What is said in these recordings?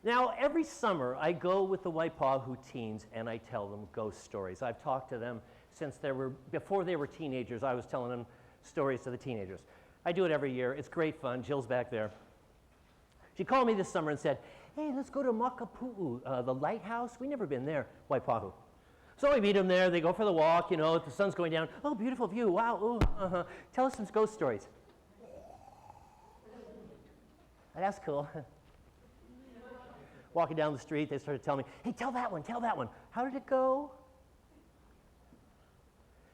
Now, every summer, I go with the Waipahu teens and I tell them ghost stories. I've talked to them since before they were teenagers. I was telling them stories to the teenagers. I do it every year. It's great fun. Jill's back there. She called me this summer and said, hey, let's go to Makapu'u, the lighthouse. We've never been there, Waipahu. So we meet them there. They go for the walk. You know, the sun's going down. Oh, beautiful view. Wow. Ooh, Tell us some ghost stories. That's cool. Walking down the street, they started telling me, hey, tell that one, tell that one. How did it go?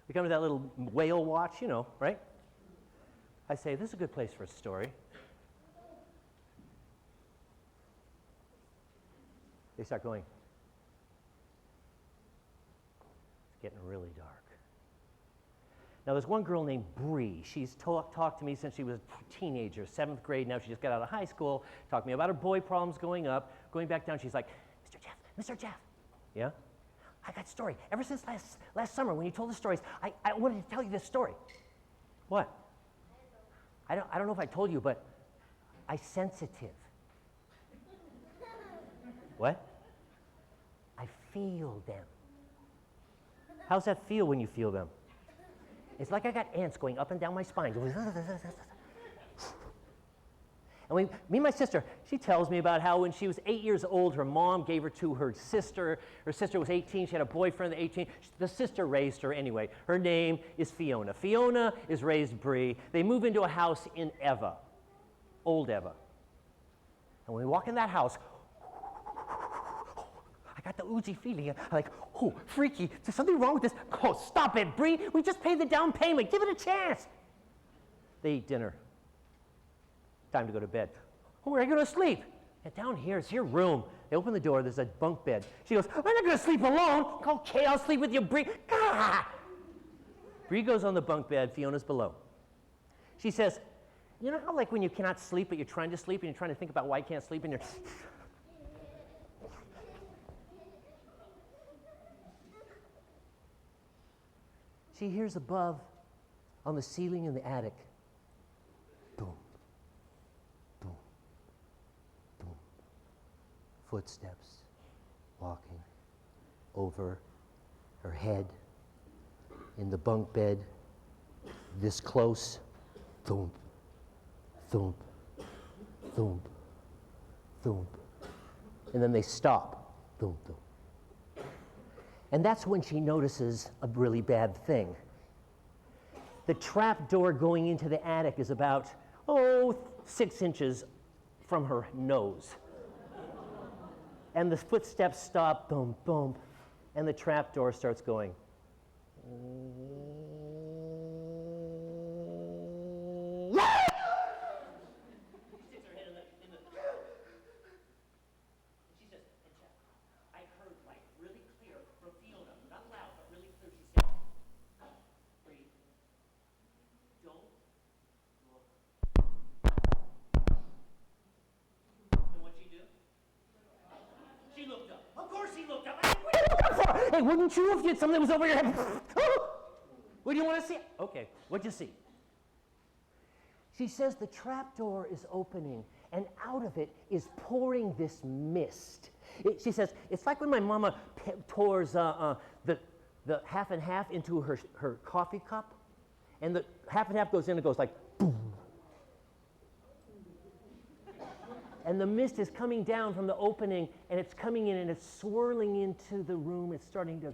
We come to that little whale watch, you know, right? I say, this is a good place for a story. They start going, it's getting really dark. Now, there's one girl named Bree. She's talked to me since she was a teenager, 7th grade. Now she just got out of high school, talked to me about her boy problems going up. Going back down, she's like, Mr. Jeff. Yeah? I got a story. Ever since last summer when you told the stories, I wanted to tell you this story. What? I don't know if I told you, but I'm sensitive. What? I feel them. How's that feel when you feel them? It's like I got ants going up and down my spine. And me and my sister, she tells me about how when she was 8 years old, her mom gave her to her sister. Her sister was 18. She had a boyfriend at 18. The sister raised her anyway. Her name is Fiona. Fiona is raised Bree. They move into a house in Eva, old Eva. And when we walk in that house, I got the oozy feeling. I'm like, oh, freaky. There's something wrong with this. Oh, stop it, Bree. We just paid the down payment. Give it a chance. They eat dinner. Time to go to bed. Oh, where are you going to sleep? And down here is your room. They open the door. There's a bunk bed. She goes, I'm not going to sleep alone. Okay, I'll sleep with you, Bree. Ah! Bree goes on the bunk bed. Fiona's below. She says, you know how like when you cannot sleep, but you're trying to sleep, and you're trying to think about why you can't sleep, and you're... She hears above, on the ceiling in the attic, boom, boom, boom. Footsteps walking over her head in the bunk bed, this close, thump, thump, thump, thump. And then they stop, thump, thump. And that's when she notices a really bad thing. The trap door going into the attic is about, 6 inches from her nose. And the footsteps stop, boom, boom, and the trap door starts going. Hey, wouldn't you if you had something that was over your head? What do you want to see? Okay, what'd you see? She says the trap door is opening, and out of it is pouring this mist. She says, it's like when my mama pours the half and half into her coffee cup, and the half and half goes in and goes like, boom. And the mist is coming down from the opening, and it's coming in, and it's swirling into the room. It's starting to...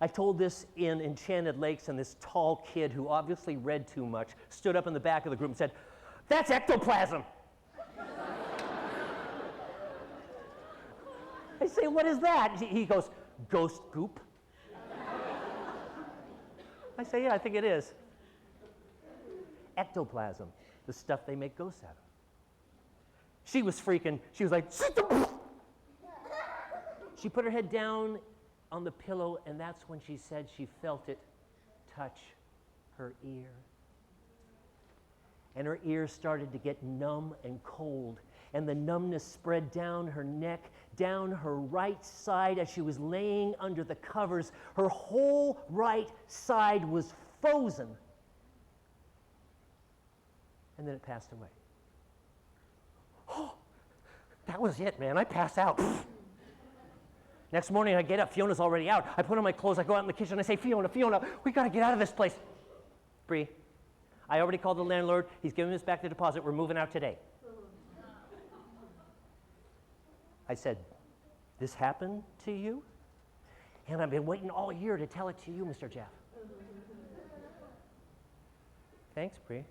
I told this in Enchanted Lakes, and this tall kid who obviously read too much stood up in the back of the group and said, that's ectoplasm. I say, what is that? He goes, ghost goop. I say, yeah, I think it is. Ectoplasm, the stuff they make ghosts out of. She was freaking. She was like, she put her head down on the pillow, and that's when she said she felt it touch her ear. And her ear started to get numb and cold, and the numbness spread down her neck, down her right side as she was laying under the covers. Her whole right side was frozen. And then it passed away. That was it, man. I pass out. Next morning, I get up. Fiona's already out. I put on my clothes. I go out in the kitchen. I say, Fiona, we got to get out of this place. Bree, I already called the landlord. He's giving us back the deposit. We're moving out today. I said, this happened to you? And I've been waiting all year to tell it to you, Mr. Jeff. Thanks, Bree.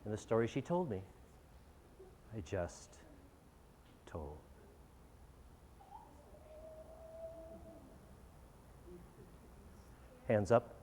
And the story she told me, I just told. Hands up.